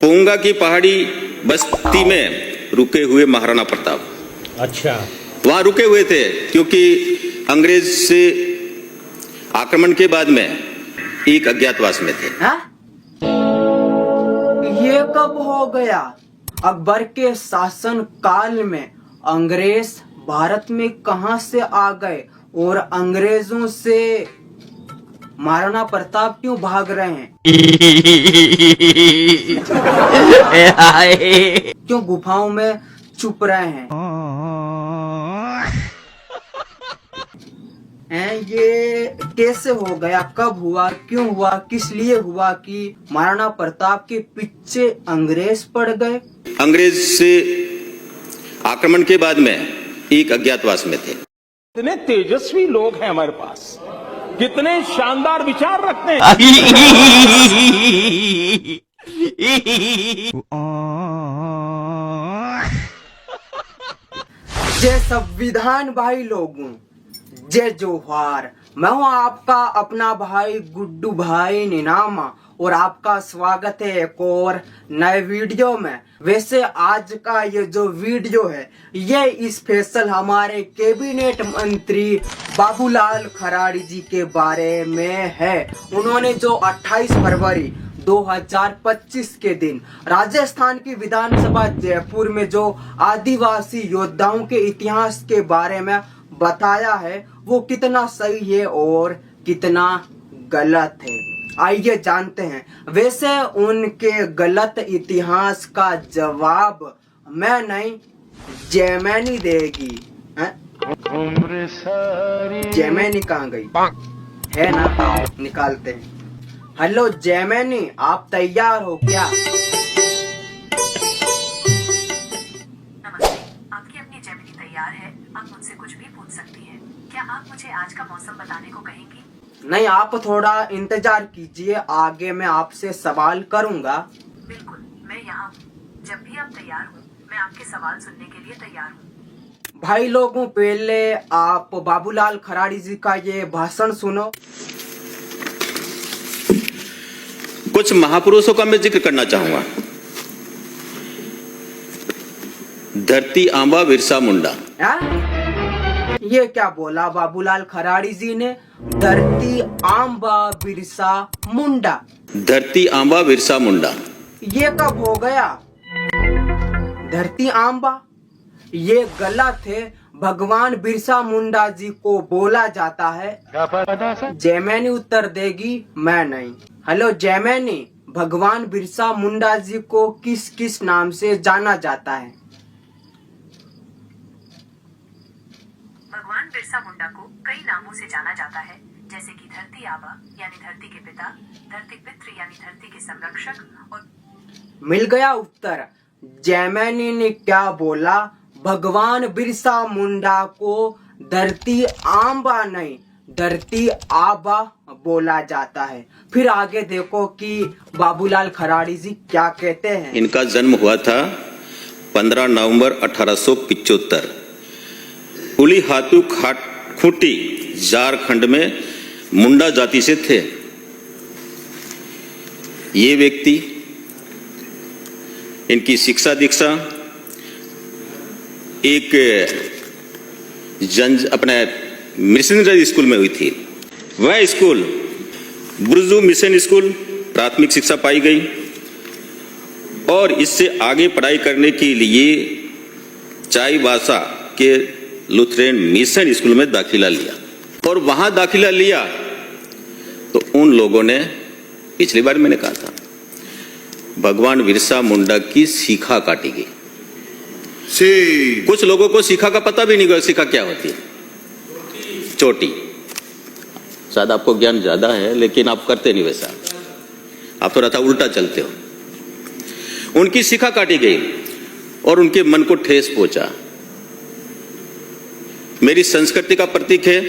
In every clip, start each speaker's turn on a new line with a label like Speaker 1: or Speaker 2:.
Speaker 1: पोंगा की पहाड़ी बस्ती में रुके हुए महाराणा प्रताप।
Speaker 2: अच्छा,
Speaker 1: वहां रुके हुए थे क्योंकि अंग्रेज से आक्रमण के बाद में एक अज्ञातवास में थे।
Speaker 3: है? ये कब हो गया? अकबर के शासन काल में अंग्रेज भारत में कहां से आ गए और अंग्रेजों से महाराणा प्रताप क्यों भाग रहे हैं? क्यों गुफाओं में छुप रहे हैं? ये कैसे हो गया? कब हुआ? क्यों हुआ? किस लिए हुआ कि महाराणा प्रताप के पीछे अंग्रेज पड़ गए?
Speaker 1: अंग्रेज से आक्रमण के बाद में एक अज्ञातवास में थे।
Speaker 2: कितने तेजस्वी लोग हैं हमारे पास, कितने शानदार विचार रखते हैं।
Speaker 3: जय संविधान भाई लोगों, जय जोहार। मैं हूँ आपका अपना भाई गुड्डू भाई निनामा और आपका स्वागत है एक और नए वीडियो में। वैसे आज का ये जो वीडियो है ये स्पेशल हमारे कैबिनेट मंत्री बाबूलाल खराड़ी जी के बारे में है। उन्होंने जो 28 फरवरी 2025 के दिन राजस्थान की विधानसभा जयपुर में जो आदिवासी योद्धाओं के इतिहास के बारे में बताया है वो कितना सही है और कितना गलत है, आइए जानते हैं। वैसे उनके गलत इतिहास का जवाब मैं नहीं जैमनी देगी। जैमनी कहाँ गई है ना, निकालते हैं। हेलो जैमनी, आप तैयार हो क्या?
Speaker 4: आपकी अपनी जेमिनी तैयार है, आप मुझसे कुछ भी पूछ सकती हैं। क्या आप मुझे आज का मौसम बताने को कहेंगी?
Speaker 3: नहीं, आप थोड़ा इंतजार कीजिए, आगे मैं आपसे सवाल करूंगा।
Speaker 4: बिल्कुल, मैं यहाँ हूँ। जब भी आप तैयार हो मैं आपके सवाल सुनने के लिए तैयार हूँ।
Speaker 3: भाई लोगों, पहले आप बाबूलाल खराड़ी जी का ये भाषण सुनो।
Speaker 1: कुछ महापुरुषों का मैं जिक्र करना चाहूंगा। धरती आंबा बिरसा मुंडा।
Speaker 3: ये क्या बोला बाबूलाल खराड़ी जी ने? धरती आंबा बिरसा मुंडा।
Speaker 1: धरती आंबा बिरसा मुंडा
Speaker 3: ये कब हो गया? धरती आंबा ये गलत है। भगवान बिरसा मुंडा जी को बोला जाता है। जैमनी उत्तर देगी, मैं नहीं। हेलो जैमनी, भगवान बिरसा मुंडा जी को किस किस नाम से जाना जाता है?
Speaker 4: भगवान बिरसा मुंडा को कई नामों से जाना जाता है, जैसे कि धरती आबा यानी धरती के पिता, धरती पितृ यानी धरती के संरक्षक और
Speaker 3: मिल गया उत्तर। जैमनी ने क्या बोला? भगवान बिरसा मुंडा को धरती आंबा नहीं धरती आबा बोला जाता है। फिर आगे देखो कि बाबूलाल खराड़ी जी क्या कहते हैं।
Speaker 1: इनका जन्म हुआ था 15 नवंबर 1875 उली हाथू खूंटी झारखंड में मुंडा जाति से थे। ये व्यक्ति, इनकी शिक्षा दीक्षा एक अपने मिशनरी स्कूल में हुई थी। वह स्कूल बुर्जू मिशन स्कूल प्राथमिक शिक्षा पाई गई और इससे आगे पढ़ाई करने के लिए चाईबासा के लुथरेन मिशन स्कूल में दाखिला लिया। और वहां दाखिला लिया तो उन लोगों ने, पिछली बार मैंने कहा था, भगवान बिरसा मुंडा की शिखा काटी गई। कुछ लोगों को शिखा का पता भी नहीं होगा। शिखा क्या होती है? चोटी। शायद आपको ज्ञान ज्यादा है लेकिन आप करते नहीं वैसा, आप थोड़ा सा उल्टा चलते हो। उनकी शिखा काटी गई और उनके मन को ठेस पहुंचा। मेरी संस्कृति का प्रतीक है,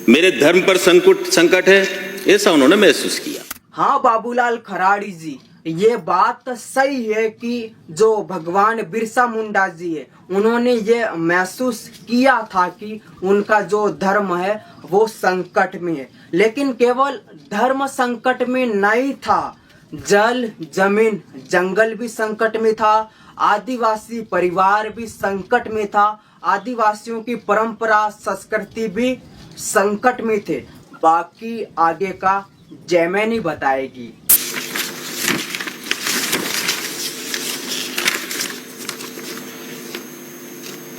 Speaker 1: मेरे धर्म पर संकट है, ऐसा उन्होंने महसूस किया।
Speaker 3: हाँ बाबूलाल खराड़ी जी, ये बात सही है कि जो भगवान बिरसा मुंडा जी है उन्होंने ये महसूस किया था कि उनका जो धर्म है वो संकट में है। लेकिन केवल धर्म संकट में नहीं था, जल, जमीन, जंगल भी संकट में था, आदिवासी परिवार भी संकट में था, आदिवासियों की परंपरा संस्कृति भी संकट में थे। बाकी आगे का जैमैनी बताएगी।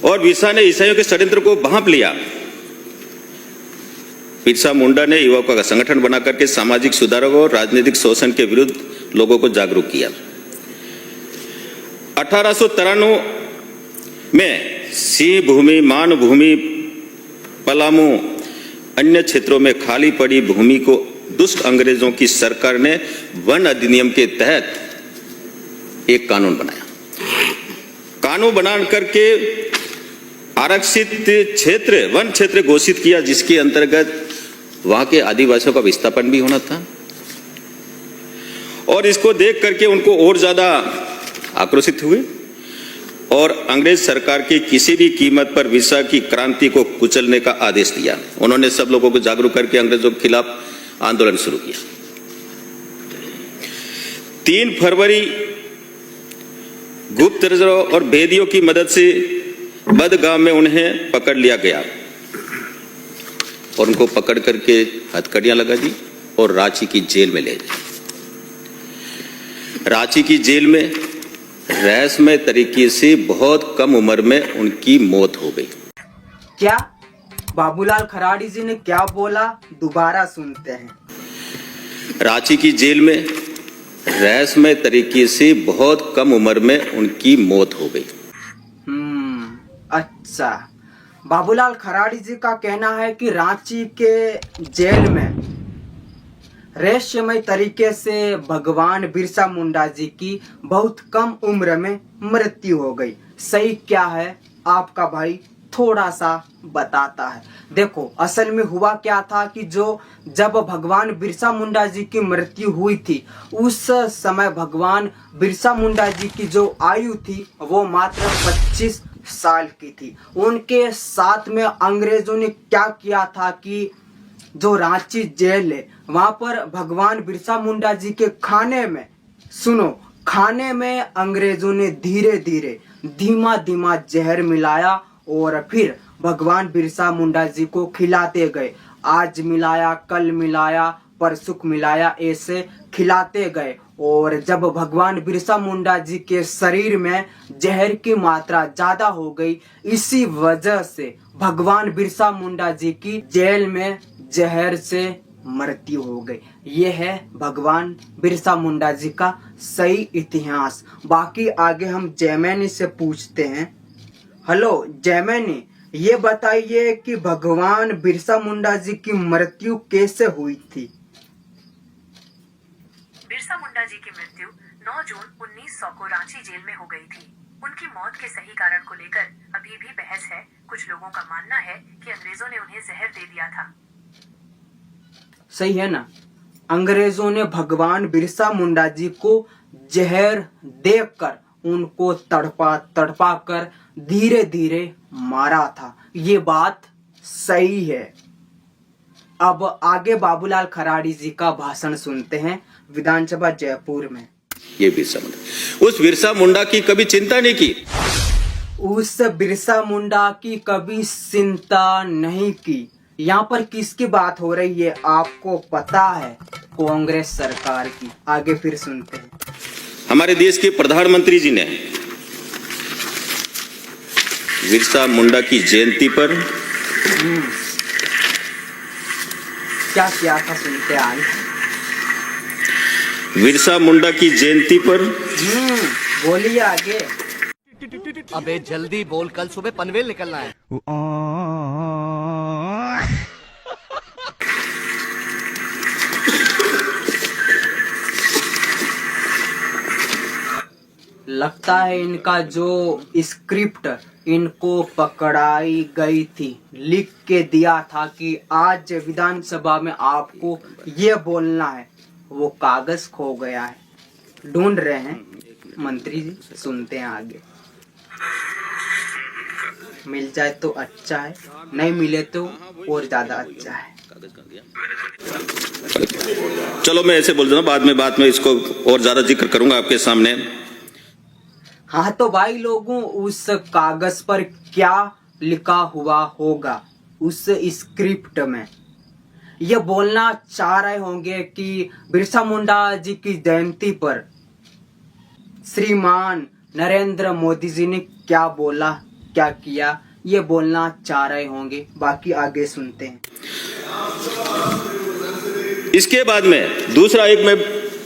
Speaker 1: और बिरसा ने ईसाइयों के षड्यंत्र को भांप लिया। बिरसा मुंडा ने युवकों का संगठन बना करके सामाजिक सुधारों और राजनीतिक शोषण के विरुद्ध लोगों को जागरूक किया। 1893 में सिंह भूमि, मान भूमि, पलामू अन्य क्षेत्रों में खाली पड़ी भूमि को दुष्ट अंग्रेजों की सरकार ने वन अधिनियम के तहत एक कानून बनाया। कानून बना करके आरक्षित क्षेत्र, वन क्षेत्र घोषित किया, जिसके अंतर्गत वहां के आदिवासियों का विस्थापन भी होना था। और इसको देख करके उनको और ज्यादा आक्रोशित हुए और अंग्रेज सरकार की किसी भी कीमत पर बिरसा की क्रांति को कुचलने का आदेश दिया। उन्होंने सब लोगों को जागरूक करके अंग्रेजों के खिलाफ आंदोलन शुरू किया। 3 फरवरी गुप्तचरों और भेदियों की मदद से बदगाम में उन्हें पकड़ लिया गया और उनको पकड़ करके हथकड़ियां लगा दी और रांची की जेल में ले गए। रांची की जेल में रहस्यमय तरीके से बहुत कम उम्र में उनकी मौत हो गई।
Speaker 3: क्या बाबूलाल खराड़ी जी ने क्या बोला, दोबारा सुनते हैं।
Speaker 1: रांची की जेल में रहस्यमय तरीके से बहुत कम उम्र में उनकी मौत हो गई।
Speaker 3: अच्छा, बाबूलाल खराड़ी जी का कहना है कि रांची के जेल में रहस्यमय तरीके से भगवान बिरसा मुंडा जी की बहुत कम उम्र में मृत्यु हो गई। सही क्या है आपका भाई थोड़ा सा बताता है। देखो, असल में हुआ क्या था कि जब भगवान बिरसा मुंडा जी की मृत्यु हुई थी, उस समय भगवान बिरसा मुंडा जी की जो आयु थी वो मात्र 25 साल की थी। उनके साथ में अंग्रेजों ने क्या किया था कि जो रांची जेल है वहां पर भगवान बिरसा मुंडा जी के खाने में, सुनो, खाने में अंग्रेजों ने धीरे धीरे धीमा धीमा जहर मिलाया और फिर भगवान बिरसा मुंडा जी को खिलाते गए। आज मिलाया, कल मिलाया, परसुक मिलाया, ऐसे खिलाते गए। और जब भगवान बिरसा मुंडा जी के शरीर में जहर की मात्रा ज्यादा हो गई, इसी वजह से भगवान बिरसा मुंडा जी की जेल में जहर से मृत्यु हो गई। ये है भगवान बिरसा मुंडा जी का सही इतिहास। बाकी आगे हम जैमैनी से पूछते हैं। हेलो जैमैनी, ये बताइए कि भगवान बिरसा मुंडा जी की मृत्यु कैसे हुई थी?
Speaker 4: बिरसा मुंडा जी की मृत्यु 9 जून 1900 को रांची जेल में हो गई थी। उनकी मौत के सही कारण को लेकर अभी भी बहस है। कुछ लोगों का मानना है कि अंग्रेजों ने उन्हें जहर दे दिया था।
Speaker 3: सही है ना, अंग्रेजों ने भगवान बिरसा मुंडा जी को जहर देकर उनको तड़पा तड़पा कर धीरे धीरे मारा था। ये बात सही है। अब आगे बाबूलाल खराड़ी जी का भाषण सुनते हैं विधानसभा जयपुर में।
Speaker 1: ये बिरसा मुंडा, उस बिरसा मुंडा की कभी चिंता नहीं की।
Speaker 3: उस बिरसा मुंडा की कभी चिंता नहीं की। यहाँ पर किसकी बात हो रही है आपको पता है? कांग्रेस सरकार की। आगे फिर सुनते हैं।
Speaker 1: हमारे देश के प्रधानमंत्री जी ने बिरसा मुंडा की जयंती पर
Speaker 3: क्या किया था, सुनते आए।
Speaker 1: बिरसा मुंडा की जयंती पर
Speaker 3: बोलिए आगे।
Speaker 5: अबे जल्दी बोल, कल सुबह पनवेल निकलना है।
Speaker 3: लगता है इनका जो स्क्रिप्ट इनको पकड़ाई गई थी, लिख के दिया था कि आज विधानसभा में आपको ये बोलना है, वो कागज खो गया है। ढूंढ रहे हैं मंत्री जी, सुनते हैं आगे। मिल जाए तो अच्छा है, नहीं मिले तो और ज्यादा अच्छा है।
Speaker 1: चलो मैं ऐसे बोल दूंगा, बाद में इसको और ज्यादा जिक्र करूंगा आपके सामने।
Speaker 3: हाँ तो भाई लोगों, उस कागज पर क्या लिखा हुआ होगा उस स्क्रिप्ट में, ये बोलना चाह रहे होंगे कि बिरसा मुंडा जी की जयंती पर श्रीमान नरेंद्र मोदी जी ने क्या बोला, क्या किया, ये बोलना चाह रहे होंगे। बाकी आगे सुनते हैं।
Speaker 1: इसके बाद में दूसरा एक मैं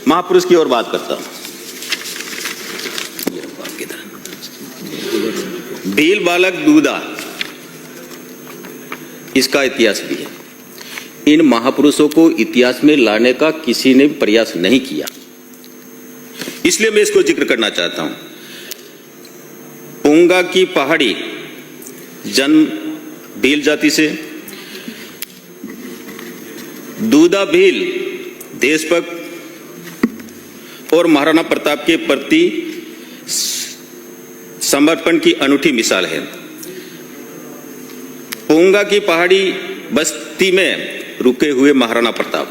Speaker 1: महापुरुष की ओर बात करता हूं। भील बालक दूधा, इसका इतिहास भी है। इन महापुरुषों को इतिहास में लाने का किसी ने प्रयास नहीं किया, इसलिए मैं इसको जिक्र करना चाहता हूं। पुंगा की पहाड़ी जन्म भील जाति से, दूधा भील देशभक्त और महाराणा प्रताप के प्रति समर्पण की अनूठी मिसाल है। पुंगा की पहाड़ी बस्ती में रुके हुए महाराणा प्रताप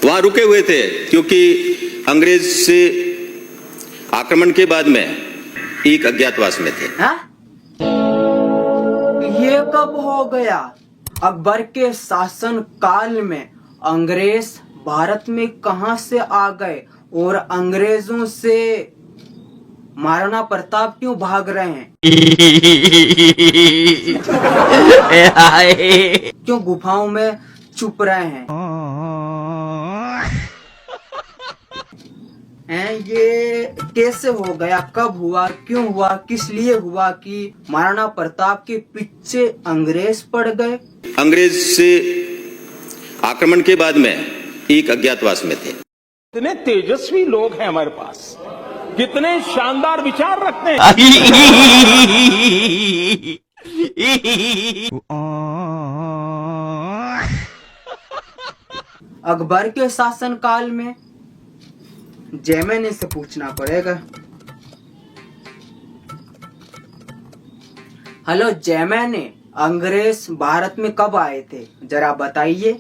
Speaker 1: वहां रुके हुए थे, क्योंकि अंग्रेज से आक्रमण के बाद में एक अज्ञातवास में थे।
Speaker 3: हा? ये कब हो गया? अकबर के शासन काल में अंग्रेज भारत में कहां से आ गए और अंग्रेजों से महाराणा प्रताप क्यों भाग रहे हैं? क्यों गुफाओं में छुप रहे हैं? ये कैसे हो गया, कब हुआ, क्यों हुआ, किस लिए हुआ कि महाराणा प्रताप के पीछे अंग्रेज पड़ गए?
Speaker 1: अंग्रेज से आक्रमण के बाद में एक अज्ञातवास में थे।
Speaker 2: कितने तेजस्वी लोग हैं हमारे पास, कितने शानदार विचार रखते हैं।
Speaker 3: अकबर के शासनकाल में जैमिनी से पूछना पड़ेगा। हेलो जैमिनी, अंग्रेज भारत में कब आए थे, जरा बताइए।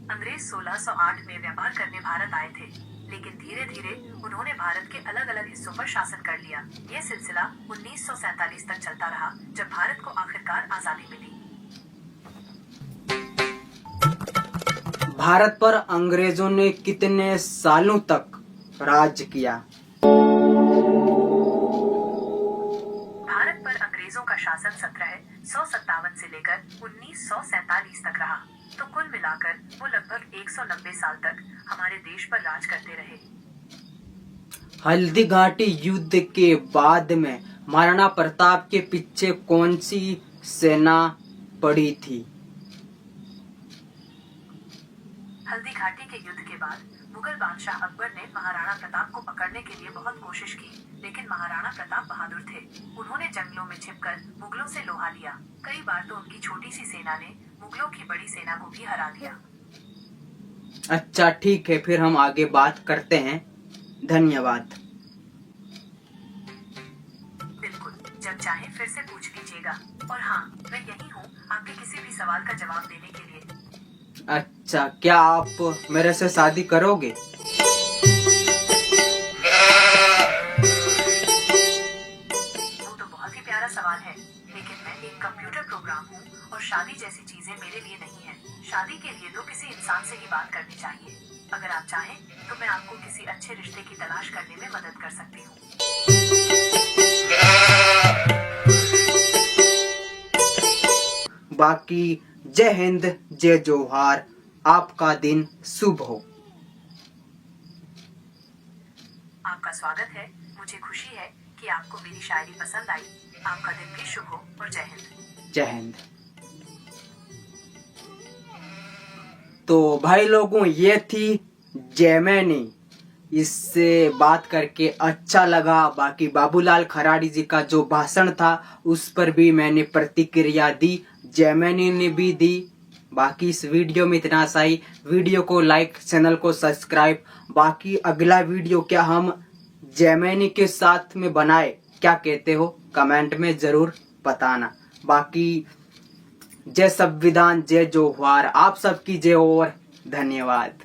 Speaker 4: अंग्रेज 1608 में व्यापार करने भारत आए थे, लेकिन धीरे धीरे उन्होंने भारत के अलग अलग हिस्सों पर शासन कर लिया। यह सिलसिला 1947 तक चलता रहा, जब भारत को आखिरकार आजादी मिली।
Speaker 3: भारत पर अंग्रेजों ने कितने सालों तक राज किया?
Speaker 4: भारत पर अंग्रेजों का शासन 1757 से लेकर 1947 तक रहा, तो कुल मिलाकर वो लगभग 190 साल तक हमारे देश पर राज करते रहे।
Speaker 3: हल्दी घाटी युद्ध के बाद में महाराणा प्रताप के पीछे कौन सी सेना पड़ी थी?
Speaker 4: हल्दी घाटी के युद्ध के बाद मुगल बादशाह अकबर ने महाराणा प्रताप को पकड़ने के लिए बहुत कोशिश की, लेकिन महाराणा प्रताप बहादुर थे। उन्होंने जंगलों में छिपकर मुगलों से लोहा लिया। कई बार तो उनकी छोटी सी सेना ने मुगलों की बड़ी सेना को भी हरा दिया।
Speaker 3: अच्छा ठीक है, फिर हम आगे बात करते हैं। धन्यवाद।
Speaker 4: बिल्कुल, जब चाहे फिर से पूछ लीजिएगा। और हाँ, मैं यही हूँ आपके किसी भी सवाल का जवाब देने के लिए।
Speaker 3: अच्छा, क्या आप मेरे से शादी करोगे?
Speaker 4: वो तो बहुत ही प्यारा सवाल है, लेकिन मैं एक कंप्यूटर प्रोग्राम हूँ और शादी जैसी चीजें मेरे लिए नहीं है। शादी के लिए तो किसी इंसान से ही बात करनी चाहिए। अगर आप चाहें तो मैं आपको किसी अच्छे रिश्ते की तलाश करने में मदद कर सकती हूँ।
Speaker 3: बाकी जय हिंद, जय जोहार, आपका दिन शुभ हो।
Speaker 4: आपका स्वागत है। मुझे खुशी है कि आपको मेरी शायरी पसंद आई। आपका दिन भी शुभ हो और जय हिंद।
Speaker 3: जय हिंद। तो भाई लोगों, ये थी जैमिनी। इससे बात करके अच्छा लगा। बाकी बाबूलाल खराड़ी जी का जो भाषण था उस पर भी मैंने प्रतिक्रिया दी, जैमिनी ने भी दी। बाकी इस वीडियो में इतना सा ही। वीडियो को लाइक, चैनल को सब्सक्राइब। बाकी अगला वीडियो क्या हम जैमिनी के साथ में बनाए क्या कहते हो कमेंट में जरूर बताना। बाकी जय संविधान, जय जोहार, आप सबकी जय और धन्यवाद।